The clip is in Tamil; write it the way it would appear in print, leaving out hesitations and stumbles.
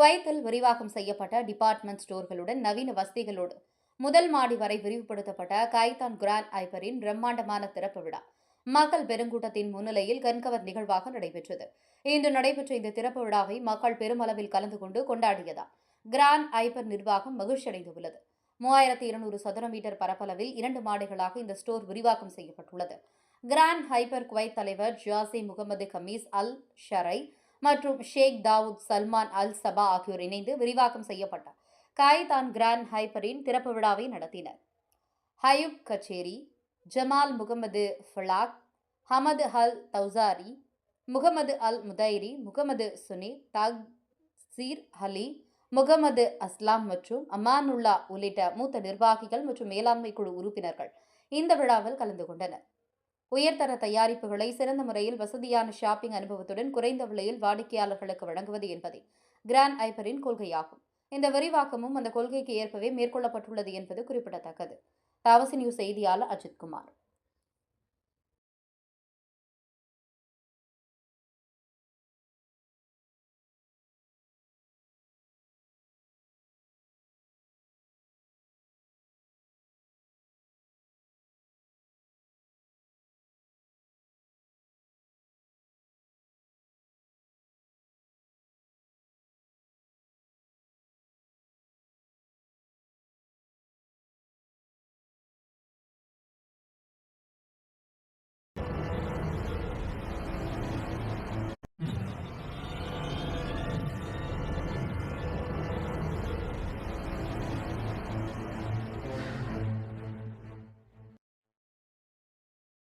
குவைத்தில் விரிவாக்கம் செய்யப்பட்ட டிபார்ட்மெண்ட் ஸ்டோர்களுடன் நவீன வசதிகளோடு முதல் மாடி வரை விரிவுபடுத்தப்பட்ட கைதான் கிராண்ட் ஐபரின் பிரம்மாண்டமான திறப்பு விழா மக்கள் பெருங்கூட்டத்தின் முன்னிலையில் கண்கவர் நிகழ்வாக நடைபெற்றது. இன்று நடைபெற்ற இந்த திறப்பு விழாவை மக்கள் பெருமளவில் கலந்து கொண்டு கொண்டாடியதால் கிராண்ட் ஐபர் நிர்வாகம் மகிழ்ச்சியடைந்துள்ளது. 3200 சதுர மீட்டர் பரப்பளவில் 2 மாடிகளாக இந்த ஸ்டோர் விரிவாக்கம் செய்யப்பட்டுள்ளது. கிராண்ட் ஹைப்பர் குவைத் தலைவர் ஜாசி முகமது கமீஸ் அல் ஷரை மற்றும் ஷேக் தாவூத் சல்மான் அல் சபா ஆகியோர் இணைந்து விரிவாக்கம் செய்யப்பட்ட கைதான் கிராண்ட் ஹைப்பரின் திறப்பு விழாவை நடத்தினர். ஹயூப் கச்சேரி, ஜமால் முகமது ஃபலாக், ஹமது அல் தௌசாரி, முகமது அல் முதைரி, முகமது சுனி, தக்சீர் அலி, முகமது அஸ்லாம் மற்றும் அமானுல்லா உள்ளிட்ட மூத்த நிர்வாகிகள் மற்றும் மேலாண்மை குழு உறுப்பினர்கள் இந்த விழாவில் கலந்து கொண்டனர். உயர்தர தயாரிப்புகளை சிறந்த முறையில் வசதியான ஷாப்பிங் அனுபவத்துடன் குறைந்த விலையில் வாடிக்கையாளர்களுக்கு வழங்குவது என்பதே கிராண்ட் ஐபரின் கொள்கையாகும். இந்த விரிவாக்கமும் அந்த கொள்கைக்கு ஏற்பவே மேற்கொள்ளப்பட்டுள்ளது என்பது குறிப்பிடத்தக்கது. தாவசி நியூஸ் செய்தியாளர் அஜித்குமார்.